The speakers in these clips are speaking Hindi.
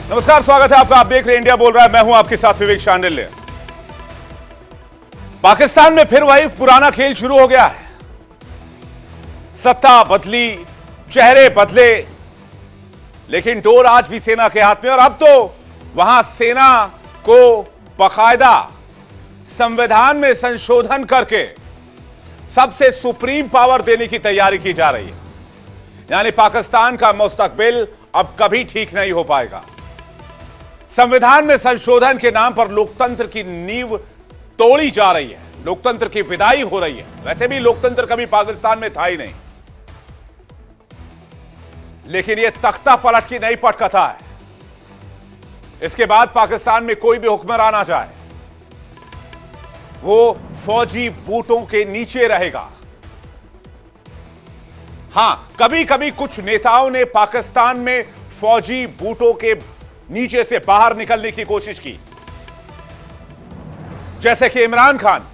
नमस्कार, स्वागत है आपका। आप देख रहे हैं इंडिया बोल रहा है। मैं हूं आपके साथ विवेक शांडिल्य। पाकिस्तान में फिर वही पुराना खेल शुरू हो गया है। सत्ता बदली, चेहरे बदले, लेकिन डोर आज भी सेना के हाथ में। और अब तो वहां सेना को बाकायदा संविधान में संशोधन करके सबसे सुप्रीम पावर देने की तैयारी की जा रही है। यानी पाकिस्तान का मुस्तकबिल अब कभी ठीक नहीं हो पाएगा। संविधान में संशोधन के नाम पर लोकतंत्र की नींव तोड़ी जा रही है, लोकतंत्र की विदाई हो रही है। वैसे भी लोकतंत्र कभी पाकिस्तान में था ही नहीं, लेकिन यह तख्ता पलट की नई पटकथा है। इसके बाद पाकिस्तान में कोई भी हुक्मरान आ जाए, वो फौजी बूटों के नीचे रहेगा। हां, कभी कभी कुछ नेताओं ने पाकिस्तान में फौजी बूटों के नीचे से बाहर निकलने की कोशिश की, जैसे कि इमरान खान,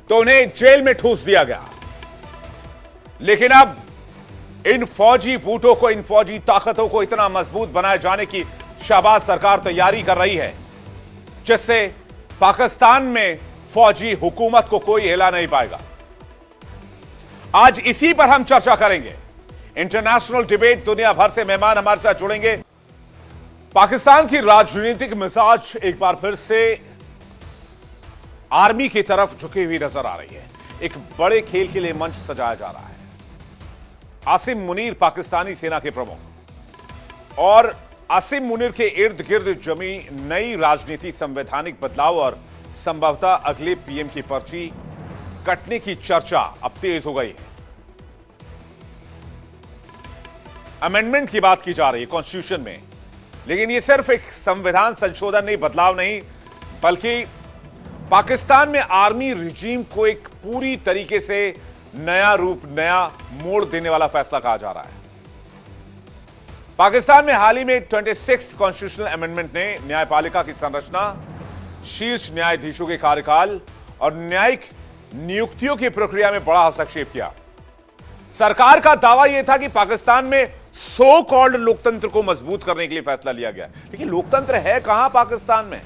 तो उन्हें जेल में ठूस दिया गया। लेकिन अब इन फौजी बूटों को, इन फौजी ताकतों को इतना मजबूत बनाए जाने की शाहबाज सरकार तैयारी कर रही है, जिससे पाकिस्तान में फौजी हुकूमत को कोई हिला नहीं पाएगा। आज इसी पर हम चर्चा करेंगे। इंटरनेशनल डिबेट, दुनिया भर से मेहमान हमारे साथ जुड़ेंगे। पाकिस्तान की राजनीतिक मिजाज एक बार फिर से आर्मी की तरफ झुकी हुई नजर आ रही है। एक बड़े खेल के लिए मंच सजाया जा रहा है। आसिम मुनीर पाकिस्तानी सेना के प्रमुख, और आसिम मुनीर के इर्द गिर्द जमी नई राजनीति, संवैधानिक बदलाव और संभवतः अगले पीएम की पर्ची कटने की चर्चा अब तेज हो गई है। अमेंडमेंट की बात की जा रही है कॉन्स्टिट्यूशन में, लेकिन यह सिर्फ एक संविधान संशोधन नहीं, बदलाव नहीं, बल्कि पाकिस्तान में आर्मी रिजीम को एक पूरी तरीके से नया रूप, नया मोड़ देने वाला फैसला कहा जा रहा है। पाकिस्तान में हाल ही में 26 कॉन्स्टिट्यूशनल अमेंडमेंट ने न्यायपालिका की संरचना, शीर्ष न्यायाधीशों के कार्यकाल और न्यायिक नियुक्तियों की प्रक्रिया में बड़ा हस्तक्षेप किया। सरकार का दावा यह था कि पाकिस्तान में सो कॉल्ड लोकतंत्र को मजबूत करने के लिए फैसला लिया गया, लेकिन लोकतंत्र है कहां पाकिस्तान में?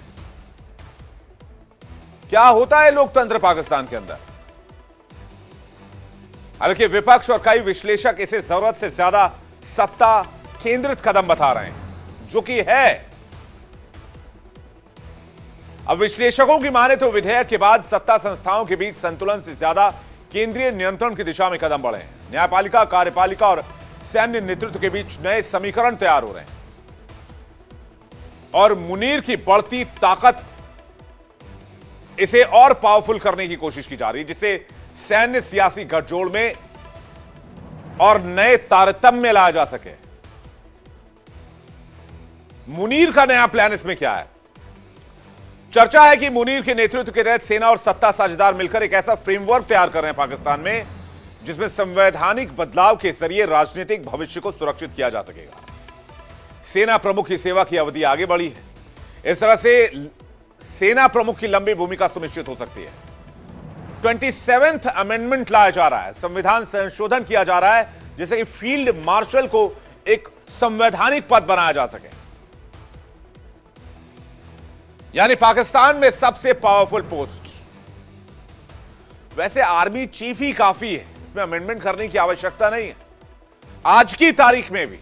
क्या होता है लोकतंत्र पाकिस्तान के अंदर? हालांकि विपक्ष और कई विश्लेषक इसे जरूरत से ज्यादा सत्ता केंद्रित कदम बता रहे हैं, जो कि है। अब विश्लेषकों की माने तो विधेयक के बाद सत्ता संस्थाओं के बीच संतुलन से ज्यादा केंद्रीय नियंत्रण की दिशा में कदम बढ़े हैं। न्यायपालिका, कार्यपालिका और सैन्य नेतृत्व के बीच नए समीकरण तैयार हो रहे हैं, और मुनीर की बढ़ती ताकत इसे और पावरफुल करने की कोशिश की जा रही है, जिससे सैन्य सियासी गठजोड़ में और नए तारतम्य लाया जा सके। मुनीर का नया प्लान इसमें क्या है? चर्चा है कि मुनीर के नेतृत्व के तहत सेना और सत्ता साझेदार मिलकर एक ऐसा फ्रेमवर्क तैयार कर रहे हैं पाकिस्तान में, जिसमें संवैधानिक बदलाव के जरिए राजनीतिक भविष्य को सुरक्षित किया जा सकेगा। सेना प्रमुख की सेवा की अवधि आगे बढ़ी है। इस तरह से सेना प्रमुख की लंबी भूमिका सुनिश्चित हो सकती है। 27th अमेंडमेंट लाया जा रहा है, संविधान संशोधन किया जा रहा है, जिससे कि फील्ड मार्शल को एक संवैधानिक पद बनाया जा सके। यानी पाकिस्तान में सबसे पावरफुल पोस्ट। वैसे आर्मी चीफ ही काफी है, इसमें अमेंडमेंट करने की आवश्यकता नहीं है। आज की तारीख में भी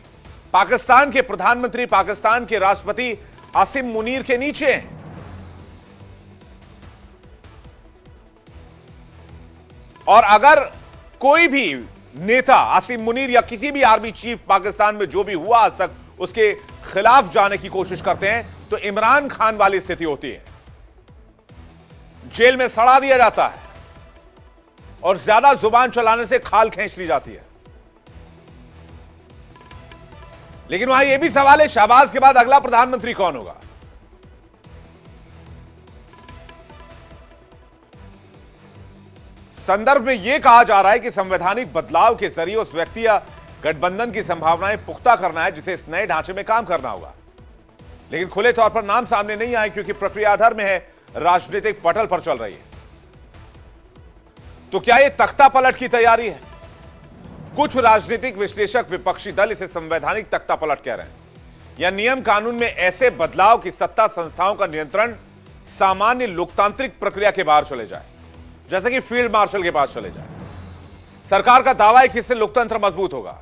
पाकिस्तान के प्रधानमंत्री, पाकिस्तान के राष्ट्रपति आसिम मुनीर के नीचे हैं। और अगर कोई भी नेता आसिम मुनीर या किसी भी आर्मी चीफ पाकिस्तान में जो भी हुआ आज तक उसके खिलाफ जाने की कोशिश करते हैं, तो इमरान खान वाली स्थिति होती है। जेल में सड़ा दिया जाता है और ज्यादा जुबान चलाने से खाल खींच ली जाती है। लेकिन वहां यह भी सवाल है, शहबाज के बाद अगला प्रधानमंत्री कौन होगा? संदर्भ में यह कहा जा रहा है कि संवैधानिक बदलाव के जरिए उस व्यक्ति या गठबंधन की संभावनाएं पुख्ता करना है, जिसे इस नए ढांचे में काम करना होगा। लेकिन खुले तौर पर नाम सामने नहीं आए, क्योंकि प्रक्रिया आधार में है, राजनीतिक पटल पर चल रही है। तो क्या यह तख्ता पलट की तैयारी है? कुछ राजनीतिक विश्लेषक, विपक्षी दल इसे संवैधानिक तख्ता पलट कह रहे हैं। या नियम कानून में ऐसे बदलाव कि सत्ता संस्थाओं का नियंत्रण सामान्य लोकतांत्रिक प्रक्रिया के बाहर चले जाए, जैसे कि फील्ड मार्शल के पास चले जाए। सरकार का दावा है कि इससे लोकतंत्र मजबूत होगा,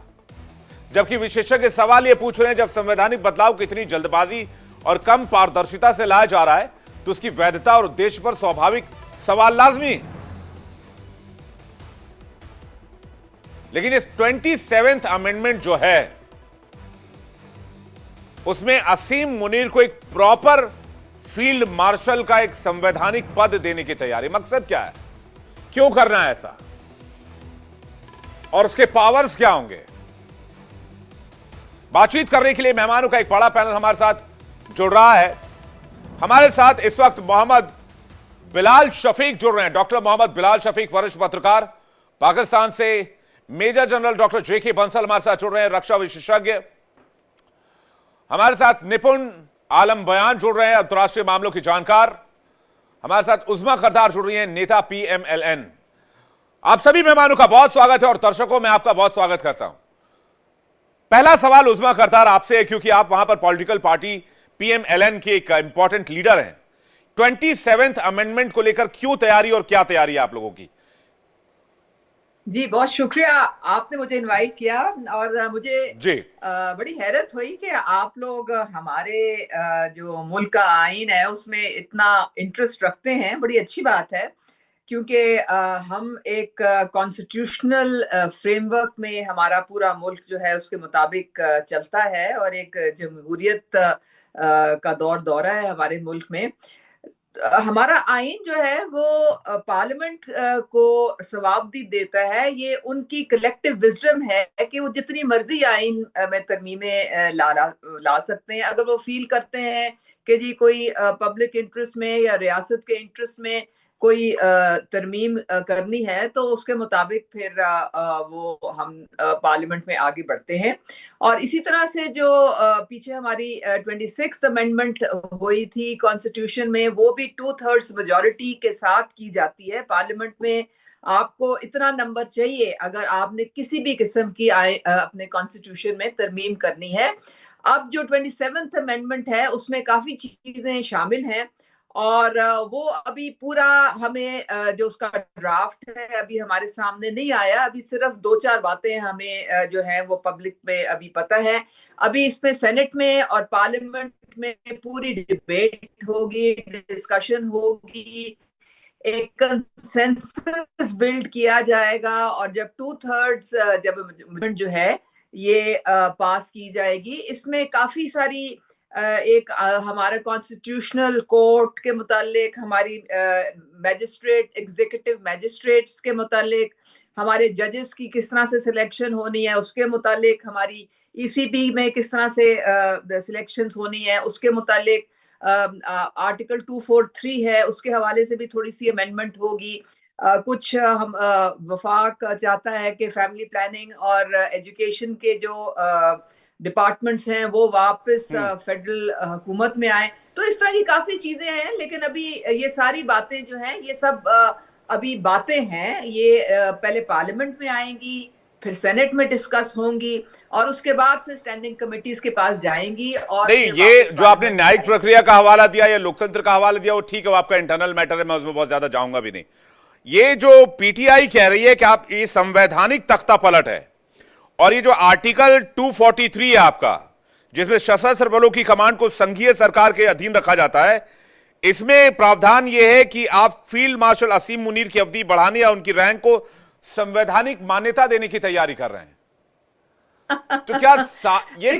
जबकि विशेषज्ञ सवाल यह पूछ रहे हैं, जब संवैधानिक बदलाव की इतनी जल्दबाजी और कम पारदर्शिता से लाया जा रहा है तो उसकी वैधता और उद्देश्य पर स्वाभाविक सवाल लाजमी है। लेकिन इस 27th अमेंडमेंट जो है उसमें असीम मुनीर को एक प्रॉपर फील्ड मार्शल का एक संवैधानिक पद देने की तैयारी। मकसद क्या है, क्यों करना है ऐसा, और उसके पावर्स क्या होंगे? बातचीत करने के लिए मेहमानों का एक बड़ा पैनल हमारे साथ जुड़ रहा है। हमारे साथ इस वक्त मोहम्मद बिलाल शफीक जुड़ रहे हैं। डॉक्टर मोहम्मद बिलाल शफीक, वरिष्ठ पत्रकार, पाकिस्तान से। मेजर जनरल डॉक्टर जेके बंसल हमारे साथ जुड़ रहे हैं, रक्षा विशेषज्ञ। हमारे साथ निपुण आलम बयान जुड़ रहे हैं, अंतर्राष्ट्रीय मामलों की जानकार। हमारे साथ उज़मा करदार जुड़ रही हैं, नेता पीएमएलएन। आप सभी मेहमानों का बहुत स्वागत है और दर्शकों मैं आपका बहुत स्वागत करता हूं। पहला सवाल उज़मा करदार आपसे है, क्योंकि आप वहां पर पॉलिटिकल पार्टी पीएमएलएन के एक इंपॉर्टेंट लीडर हैं। 27th अमेंडमेंट को लेकर क्यों तैयारी और क्या तैयारी है आप लोगों की? जी बहुत शुक्रिया, आपने मुझे इनवाइट किया और मुझे जी बड़ी हैरत हुई कि आप लोग हमारे जो मुल्क का आईन है उसमें इतना इंटरेस्ट रखते हैं। बड़ी अच्छी बात है, क्योंकि हम एक कॉन्स्टिट्यूशनल फ्रेमवर्क में हमारा पूरा मुल्क जो है उसके मुताबिक चलता है और एक जमहूरियत का दौरा है हमारे मुल्क में। हमारा आइन जो है वो पार्लियामेंट को सवाबदी देता है। ये उनकी कलेक्टिव विजडम है कि वो जितनी मर्जी आइन में तरमीमें ला सकते हैं। अगर वो फील करते हैं कि जी कोई पब्लिक इंटरेस्ट में या रियासत के इंटरेस्ट में कोई तरमीम करनी है तो उसके मुताबिक फिर वो हम पार्लियामेंट में आगे बढ़ते हैं। और इसी तरह से जो पीछे हमारी 26th अमेंडमेंट हुई थी कॉन्स्टिट्यूशन में, वो भी 2/3 मेजॉरिटी के साथ की जाती है। पार्लियामेंट में आपको इतना नंबर चाहिए अगर आपने किसी भी किस्म की अपने कॉन्स्टिट्यूशन में तरमीम करनी है। अब जो 27th अमेंडमेंट है उसमें काफी चीजें शामिल हैं और वो अभी पूरा हमें जो उसका ड्राफ्ट है अभी हमारे सामने नहीं आया। अभी सिर्फ 2-4 बातें हमें जो है वो पब्लिक में अभी पता है। अभी इसमें सेनेट में और पार्लियामेंट में पूरी डिबेट होगी, डिस्कशन होगी, एक कंसेंसस बिल्ड किया जाएगा और जब 2/3 जब अमेंडमेंट जो है ये पास की जाएगी, इसमें काफी सारी एक हमारे कॉन्स्टिट्यूशनल कोर्ट के मुतालिक, हमारी मैजिस्ट्रेट एग्जीक्यूटिव मैजिस्ट्रेट्स के मुतालिक, हमारे जजेस की किस तरह से सिलेक्शन होनी है उसके मुतालिक, हमारी ईसीपी में किस तरह से सिलेक्शंस होनी है उसके मुतालिक, आर्टिकल 243 है उसके हवाले से भी थोड़ी सी अमेंडमेंट होगी। कुछ हम वफाक चाहता है कि फैमिली प्लानिंग और एजुकेशन के जो डिपार्टमेंट्स हैं वो वापस फेडरल हुकूमत में आए। तो इस तरह की काफी चीजें हैं, लेकिन अभी ये सारी बातें जो हैं ये सब अभी बातें हैं। ये पहले पार्लियामेंट में आएंगी, फिर सेनेट में डिस्कस होंगी और उसके बाद फिर स्टैंडिंग कमेटीज के पास जाएंगी। और नहीं, ये जो आपने न्यायिक प्रक्रिया का हवाला दिया या लोकतंत्र का हवाला दिया वो ठीक है, वो आपका इंटरनल मैटर है, मैं उसमें बहुत ज्यादा जाऊंगा भी नहीं। ये जो पीटीआई कह रही है कि आप ये संवैधानिक तख्ता पलट है, और ये जो आर्टिकल 243 है आपका, जिसमें सशस्त्र बलों की कमांड को संघीय सरकार के अधीन रखा जाता है, इसमें प्रावधान यह है कि आप फील्ड मार्शल असीम मुनीर की अवधि बढ़ाने या उनकी रैंक को संवैधानिक मान्यता देने की तैयारी कर रहे हैं। तो क्या ये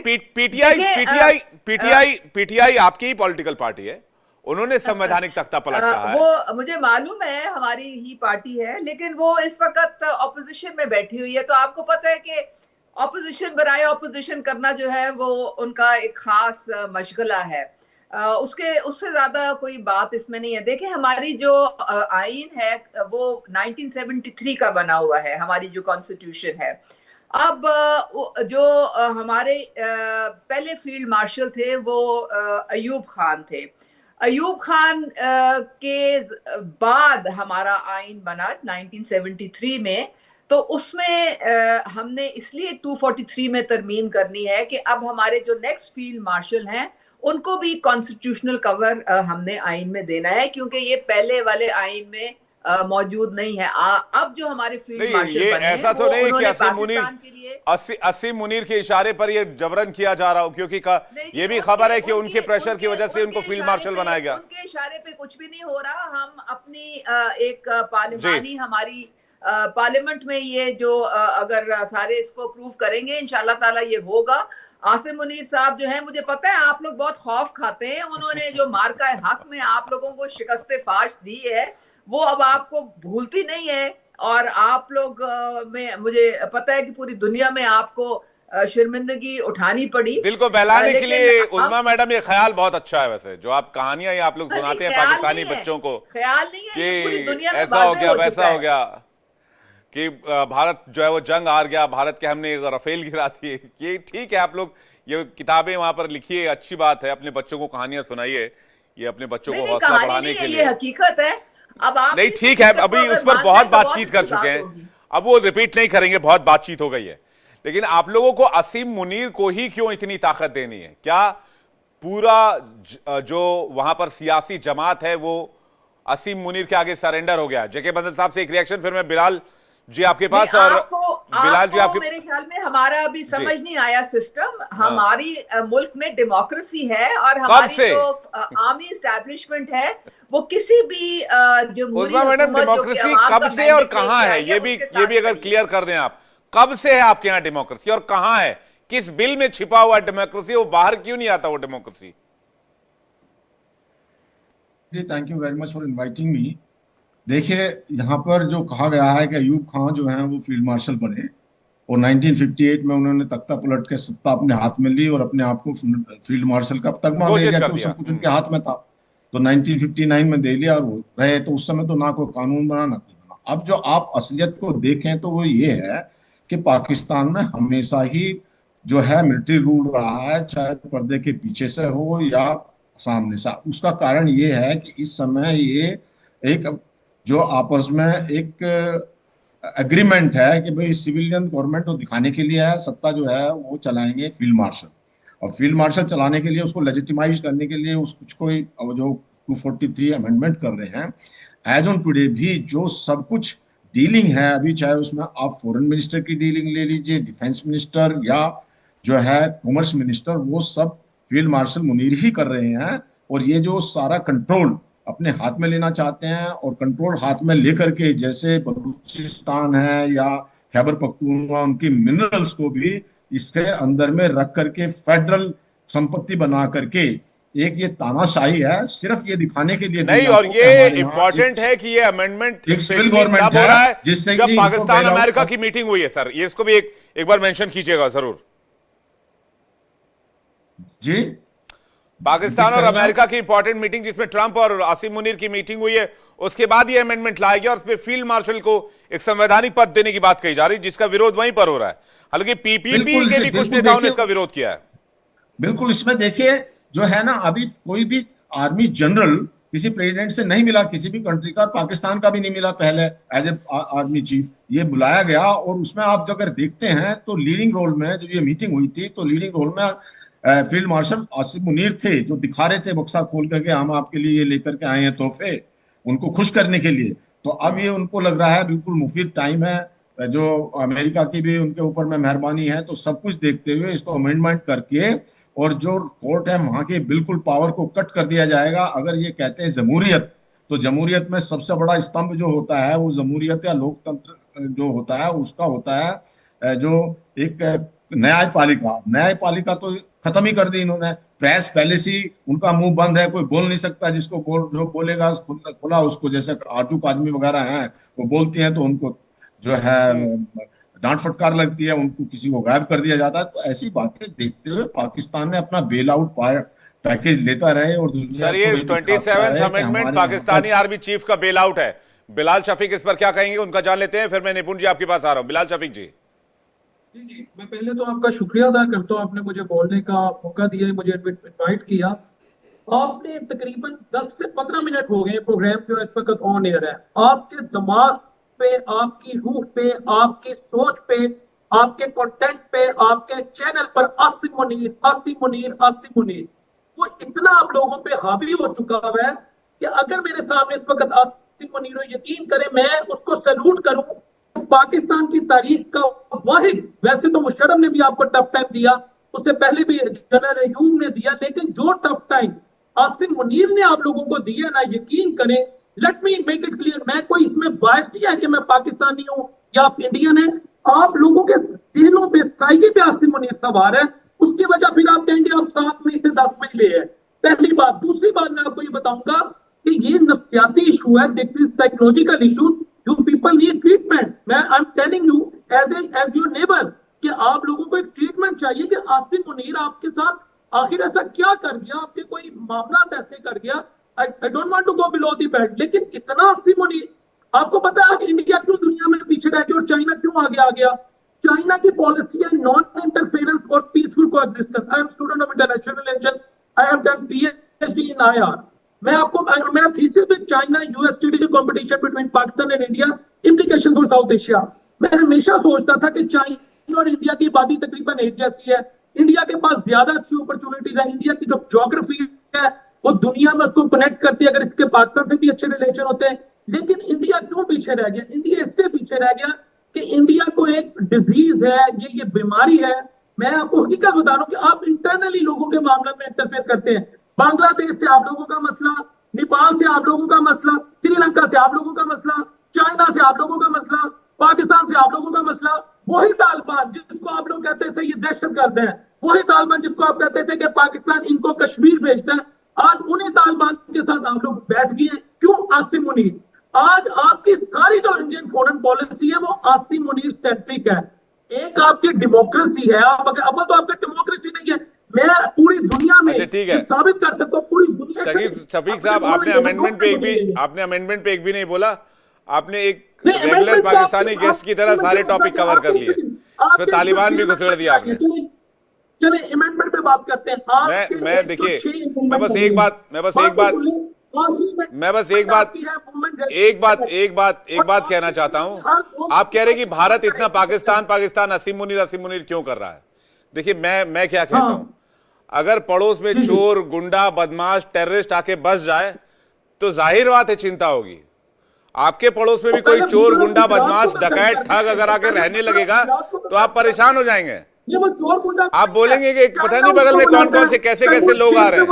पीटीआई आपकी ही पॉलिटिकल पार्टी है, उन्होंने संवैधानिक तख्ता पलट कहा है? वो मुझे मालूम है, हमारी ही पार्टी है, लेकिन वो इस वक्त ऑपोजिशन में बैठी हुई है। तो आपको पता है कि ऑपोजिशन बनाए ऑपोजिशन करना जो है वो उनका एक खास मशगला है। उससे ज्यादा कोई बात इसमें नहीं है। देखिए हमारी जो आईन है वो 1973 का बना हुआ है, हमारी जो कॉन्स्टिट्यूशन है। अब जो हमारे पहले फील्ड मार्शल थे वो अयूब खान थे। अयूब खान के बाद हमारा आइन बना 1973 में। तो उसमें हमने इसलिए 243 में तरमीम करनी है कि अब हमारे जो नेक्स्ट फील्ड मार्शल हैं उनको भी कॉन्स्टिट्यूशनल कवर हमने आइन में देना है, क्योंकि ये पहले वाले आइन में मौजूद नहीं है। अब जो हमारे फील्ड नहीं, मार्शल ये बने ऐसा हैं तो वो नहीं कि उन्होंने असीम मुनीर पाकिस्तान के लिए असीम मुनीर के इशारे पर ये जबरन किया जा रहा हो, क्योंकि नहीं ये जी, भी खबर है कि उनके उनके प्रेशर की वजह से उनके उनको फील्ड इशारे मार्शल पे बनाया गया। उनके इशारे पे कुछ भी नहीं हो रहा। हम अपनी एक जी, पार्लिमानी हमारी पार्लियामेंट में ये जो अगर सारे इसको अप्रूव करेंगे इंशाल्लाह ताला ये होगा। आसिम मुनीर साहब जो है, मुझे पता है आप लोग बहुत खौफ खाते हैं, उन्होंने जो मार्का हक में आप लोगों को शिकस्त फाश दी है वो अब आपको भूलती नहीं है। और आप लोग में मुझे पता है कि पूरी दुनिया में आपको शर्मिंदगी उठानी पड़ी। दिल को बहलाने के लिए लेकिन उज़मा मैडम ये ख्याल बहुत अच्छा है वैसे, जो आप कहानियां ये आप लोग नहीं, सुनाते हैं ख्याल पाकिस्तानी नहीं है, बच्चों को ख्याल नहीं है, ये पूरी कि दुनिया में ऐसा हो वाज़ेह गया हो वैसा चुका हो है। गया, कि भारत जो है वो जंग हार गया, भारत के हमने रफेल गिरा दिए। ये ठीक है, आप लोग ये किताबें वहां पर लिखिए, अच्छी बात है, अपने बच्चों को कहानियां सुनाइए, ये अपने बच्चों नहीं को नहीं, हौसला कहानी बढ़ाने नहीं के है, ये लिए। हकीकत है। अब आप नहीं इस ठीक है, हकीकत को अभी अगर उस पर मान बहुत जाए तो बातचीत कर अच्छी चुके बात हैं, होगी। अब वो रिपीट नहीं करेंगे, बहुत बातचीत हो गई है। लेकिन आप लोगों को असीम मुनीर को ही क्यों इतनी ताकत देनी है? क्या पूरा जो वहां पर सियासी जमात है वो असीम मुनीर के आगे सरेंडर हो गया? जेके बदल साहब से एक रिएक्शन, फिर मैं बिलाल जी आपके पास। और बिलाल जी आपके मेरे ख्याल में हमारा अभी जी, समझ नहीं आया सिस्टम। हाँ, हमारी मुल्क में डेमोक्रेसी है और कब हमारी से जो आर्मी एस्टैब्लिशमेंट है वो किसी भी जमहूरी उस्मा मैडम हुकूमत जो कि डेमोक्रेसी अवाम कब का से और मैंडेट कहां लेके है, आई है ये भी उसके ये साथ भी अगर खड़ी है। क्लियर कर दें आप, कब से है आपके यहाँ डेमोक्रेसी और कहां है? किस बिल में छिपा हुआ डेमोक्रेसी? वो बाहर क्यों नहीं आता वो डेमोक्रेसी? जी thank you very much for inviting me. देखिए, यहाँ पर जो कहा गया है कि अयूब खान जो हैं वो फील्ड मार्शल बने और 1958 में उन्होंने तख्ता पलट के सत्ता अपने हाथ में ली और अपने आप को फील्ड मार्शल का तगमा दे घोषित दिया कर कि वो दिया। सब कुछ उनके हाथ में था। तो 1959 में दे लिया और वो रहे। तो उस समय तो ना कोई कानून बना ना कुछ बना। अब जो आप असलियत को देखें तो वो ये है कि पाकिस्तान में हमेशा ही जो है मिलिट्री रूल रहा है, चाहे पर्दे के पीछे से हो या सामने से। उसका कारण ये है कि इस समय ये एक जो आपस में एक एग्रीमेंट है कि भाई सिविलियन गवर्नमेंट को दिखाने के लिए है, सत्ता जो है वो चलाएंगे फील्ड मार्शल। और फील्ड मार्शल चलाने के लिए, उसको लेजिटिमाइज करने के लिए उस कुछ कोई जो 243 अमेंडमेंट कर रहे हैं, एज ऑन टुडे भी जो सब कुछ डीलिंग है अभी, चाहे उसमें आप फॉरेन मिनिस्टर की डीलिंग ले लीजिए, डिफेंस मिनिस्टर या जो है कॉमर्स मिनिस्टर, वो सब फील्ड मार्शल मुनीर ही कर रहे हैं। और ये जो सारा कंट्रोल अपने हाथ में लेना चाहते हैं और कंट्रोल हाथ में लेकर के, जैसे बलूचिस्तान है या खैबर पख्तूनख्वा, उनकी मिनरल्स को भी इसके अंदर में रख करके फेडरल संपत्ति बना करके, एक ये तानाशाही है सिर्फ ये दिखाने के लिए नहीं, दुनिया और को कि ये हमारे यहाँ इंपॉर्टेंट है कि ये अमेंडमेंट एक सिविल स्पेशली गवर्नमेंट तब हो रहा है है जिससे जब कि पाकिस्तान इनको अमेरिका की मीटिंग हुई है। सर, ये इसको भी एक बार मेंशन कीजिएगा जरूर। जी, पाकिस्तान और अमेरिका की इंपॉर्टेंट मीटिंग जिसमें ट्रंप और आसिम मुनीर की मीटिंग हुई है, उसके बाद ये अमेंडमेंट लाया गया और उसमें फील्ड मार्शल को एक संवैधानिक पद देने की बात कही जा रही है, जिसका विरोध वहीं पर हो रहा है। हालांकि पीपीपी के भी कुछ नेताओं ने इसका विरोध किया है। बिल्कुल। इसमें देखिए जो है ना, अभी कोई भी आर्मी जनरल किसी प्रेसिडेंट से नहीं मिला, किसी भी कंट्री का, पाकिस्तान का भी नहीं मिला पहले एज ए आर्मी चीफ। ये बुलाया गया और उसमें आप अगर देखते हैं तो लीडिंग रोल में जब ये मीटिंग हुई थी तो लीडिंग रोल में फील्ड मार्शल आसिम मुनीर थे, जो दिखा रहे थे बक्सा खोल करके, हम आपके लिए ये लेकर के आए हैं तोहफे, उनको खुश करने के लिए। तो अब ये उनको लग रहा है बिल्कुल मुफीद टाइम है, जो अमेरिका की भी उनके ऊपर में मेहरबानी है, तो सब कुछ देखते हुए इसको अमेंडमेंट करके और जो कोर्ट है वहां के बिल्कुल पावर को कट कर दिया जाएगा। अगर ये कहते हैं जमहूरियत, तो जमहूरियत में सबसे बड़ा स्तंभ जो होता है वो जमहूरियत या लोकतंत्र जो होता है उसका होता है जो एक न्यायपालिका तो खत्म ही कर दी इन्होंने। प्रेस पहले से ही उनका मुंह बंद है, कोई बोल नहीं सकता। जिसको जो बोलेगा खुला उसको, जैसे आजूक आदमी वगैरह हैं वो बोलती हैं तो उनको जो है डांट फटकार लगती है, उनको किसी को गायब कर दिया जाता है। तो ऐसी बातें देखते हुए पाकिस्तान ने अपना बेल आउट पैकेज लेता रहे और दुनिया सर, ये को 27th amendment Pakistani army chief का बेल आउट है। बिलाल शफीक इस पर क्या कहेंगे, उनका जान लेते हैं, फिर मैं निपुण जी आपके पास आ रहा हूं। बिलाल शफीक जी। जी, मैं पहले तो आपका शुक्रिया अदा करता हूँ, आपने मुझे बोलने का मौका दिया, मुझे इनवाइट किया। आपने तकरीबन 10 से 15 मिनट हो गए प्रोग्राम जो इस वक्त ऑन एयर है, आपके दिमाग पे, आपकी रूह पे, आपकी सोच पे, आपके कंटेंट पे, आपके चैनल पर आसिम मुनीर, आसिम मुनीर, आसिम मुनीर, वो इतना आप लोगों पे हावी हो चुका हुआ है कि अगर मेरे सामने इस वक्त आसिम मुनीर हो, यकीन करें मैं उसको सैल्यूट करूं। तो पाकिस्तान की तारीख का वाहिद, वैसे तो मुशर्रफ ने भी आपको टफ टाइम दिया, उससे पहले भी जनरल अयूब ने दिया, लेकिन जो टफ टाइम आसिम मुनीर ने आप लोगों को दिया ना, यकीन करें, let me make it clear, मैं कोई इसमें बायस नहीं है कि मैं पाकिस्तानी हूं या आप इंडियन है। आप लोगों के दिलों पे, साइकी पे आसिम मुनीर सवार है, उसकी वजह फिर आप कहेंगे आप 7 मई से 10 मई ले है। पहली बात। दूसरी बात मैं आपको ये बताऊंगा कि ये नफ्सियाती इशू है, this is psychological issue, you people need treatment. मैं I am telling you as your neighbour कि आप लोगों को एक ट्रीटमेंट चाहिए कि आसिम मुनीर आपके साथ आखिर ऐसा क्या कर गया, आपके कोई मामला ऐसे कर गया। I don't want to go below the belt, लेकिन इतना आसिम मुनीर, आपको पता है कि इंडिया क्यों दुनिया में पीछे रह गया और चाइना क्यों आगे आ गया? चाइना की पॉलिसी है नॉन इंटरफेरेंस और peaceful coexistence. I am student of international relation, I have done PhD in IR. मैं आपको, मेरा thesis with China US strategic competition between Pakistan and India, implication for south Asia. मैं हमेशा सोचता था कि चाइना और इंडिया की आबादी तकरीबन एक जैसी है, इंडिया के पास ज्यादा अच्छी अपॉर्चुनिटीज है, इंडिया की जो ज्योग्राफी है वो दुनिया में उसको कनेक्ट करती है, अगर इसके पाकिस्तान से भी अच्छे रिलेशन होते हैं। लेकिन इंडिया क्यों पीछे रह गया? इंडिया इससे पीछे रह गया कि इंडिया को एक डिजीज है, ये बीमारी है। मैं आपको हकीकत बता रहा हूं कि आप इंटरनली लोगों के मामले में इंटरफेयर करते हैं। बांग्लादेश से आप लोगों का मसला, नेपाल से आप लोगों का मसला, श्रीलंका से आप लोगों का मसला, चाइना से आप लोगों का मसला, पाकिस्तान से आप लोगों का मसला। वही तालिबान जिसको आप लोग कहते थे ये दहशतगर्द है, वही तालिबान जिसको आप कहते थे कि पाकिस्तान इनको कश्मीर भेजता है, आज उन्हीं तालिबान के साथ आप लोग बैठ गए। क्यों? आसिम मुनीर। आज आपकी सारी जो इंडियन फॉरेन पॉलिसी है वो आसिम मुनीर सेंट्रिक है। एक आपकी डेमोक्रेसी है, आप अगर अब तो आपकी डेमोक्रेसी नहीं है, मैं पूरी दुनिया में ठीक है, साबित कर सकता हूँ पूरी दुनिया। शफीक साहब, आपने अमेंडमेंट पे एक भी नहीं बोला। आपने एक रेगुलर पाकिस्तानी गेस्ट की तरह सारे टॉपिक कवर कर लिए, फिर तालिबान भी घुसेड़ दिया आपने। चले अमेंडमेंट पे बात करते हैं। मैं देखिए, मैं बस एक बात कहना चाहता हूं। आप कह रहे हैं कि भारत इतना पाकिस्तान आसिम मुनीर क्यों कर रहा है? देखिए, मैं क्या कहता हूं, अगर पड़ोस में चोर, गुंडा, बदमाश, टेररिस्ट आके बस जाए तो जाहिर बात है चिंता होगी। आपके पड़ोस में भी कोई चोर, गुंडा, बदमाश, डकैत, ठग अगर आके रहने लगेगा तो आप परेशान हो जाएंगे। आप बोलेंगे कि पता नहीं बगल में कौन कौन से कैसे लोग आ रहे हैं।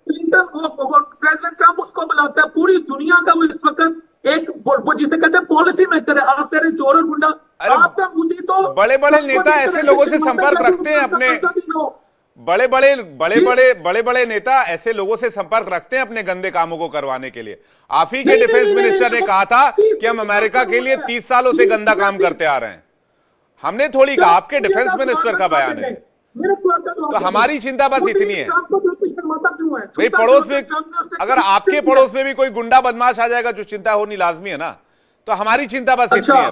प्रेसिडेंट ट्रंप उसको बुलाता है, पूरी दुनिया का वो इस वक्त एक वो जिसे कहते हैं पॉलिसी मेकर है। आप कह रहे चोर और गुंडा, आपका मोदी तो बड़े नेता ऐसे लोगों से संपर्क रखते हैं अपने, बड़े नेता ऐसे लोगों से संपर्क रखते हैं अपने गंदे कामों को करवाने के लिए। आप ही के डिफेंस मिनिस्टर ने कहा था कि हम अमेरिका के लिए 30 सालों से गंदा काम करते आ रहे हैं। हमने थोड़ी कहा, आपके डिफेंस मिनिस्टर का बयान है। तो हमारी चिंता बस इतनी है भाई, पड़ोस में अगर आपके पड़ोस में भी कोई गुंडा बदमाश आ जाएगा जो चिंता होनी लाजमी है ना, तो हमारी चिंता बस इतनी है,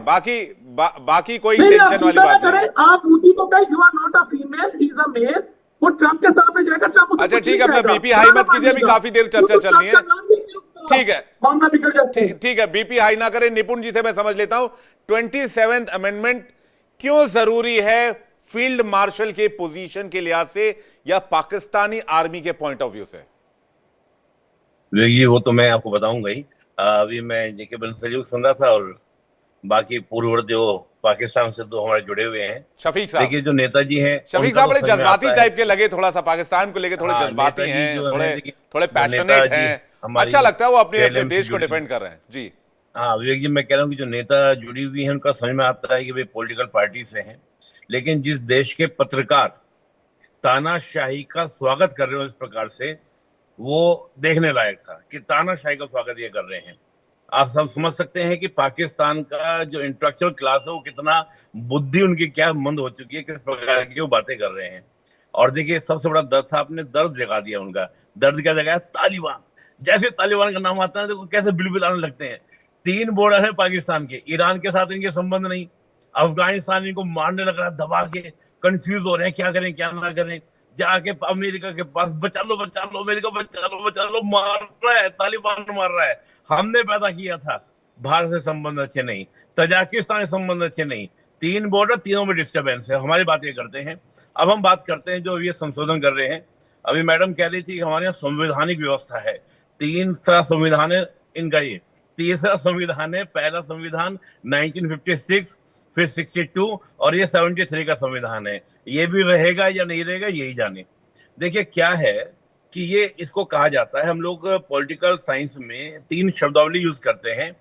बाकी कोई टेंशन वाली बात नहीं। आप मोदी को कहें you are not a female, he is a male, वो ट्रंप के सामने जाएगा, ट्रंप अच्छा ठीक है, अपना बीपी हाई मत कीजिए, अभी काफी देर चर्चा चल रही है। ठीक है, बीपी हाई ना करें। निपुण जी से मैं समझ लेता हूं 27th अमेंडमेंट क्यों जरूरी है फील्ड मार्शल के पोजीशन के लिहाज से या पाकिस्तानी आर्मी के पॉइंट ऑफ व्यू से? ये वो तो मैं आपको बताऊंगा ही। अभी मैं जेके बंसल सुन रहा था और बाकी पूर्ववर्ती जो पाकिस्तान से तो हमारे जुड़े हुए हैं। शफीक साहब, देखिए जो नेताजी हैं, शफीक साहब बड़े जज्बाती टाइप के लगे, थोड़ा सा पाकिस्तान को लेके थोड़े जज्बाती हैं, थोड़े पैशनेट हैं। अच्छा लगता है वो अपने देश को डिफेंड कर रहे हैं। जी हाँ विवेक जी, मैं कह रहा हूँ कि जो नेता जुड़ी हुई है उनका समझ में आता है कि वे पॉलिटिकल पार्टी से हैं, लेकिन जिस देश के पत्रकार तानाशाही का स्वागत कर रहे हो इस प्रकार से, वो देखने लायक था कि तानाशाही का स्वागत ये कर रहे हैं। आप सब समझ सकते हैं कि पाकिस्तान का जो इंटेलेक्चुअल क्लास है वो कितना बुद्धि उनकी क्या मंद हो चुकी है, किस प्रकार की वो बातें कर रहे हैं। और देखिए सबसे बड़ा दर्द था, आपने दर्द जगा दिया उनका। दर्द क्या जगाया? तालिबान। जैसे तालिबान का नाम आता है तो कैसे बिलबिल आने लगते हैं। 3 बॉर्डर है पाकिस्तान के, ईरान के साथ इनके संबंध नहीं, अफगानिस्तान इनको मारने लग रहा है दबा के, कंफ्यूज हो रहे हैं क्या करें क्या ना करें, जाके अमेरिका के पास बचा लो अमेरिका बचा लो, मार रहा है, तालिबान मार रहा है, हमने पैदा किया था। भारत से संबंध अच्छे नहीं, तजाकिस्तान से संबंध अच्छे नहीं, 3 बॉर्डर, तीनों में डिस्टर्बेंस है। हमारी बात ये करते हैं। अब हम बात करते हैं जो ये संशोधन कर रहे हैं। अभी मैडम कह रही थी कि हमारे यहाँ संवैधानिक व्यवस्था है, 3 संविधान है इनका। ये तीसरा संविधान है। पहला संविधान 1956, फिर 62 और ये 73 का संविधान है। ये भी रहेगा या नहीं रहेगा यही जाने। देखिए क्या है कि ये इसको कहा जाता है, हम लोग पॉलिटिकल साइंस में 3 शब्दावली यूज करते हैं।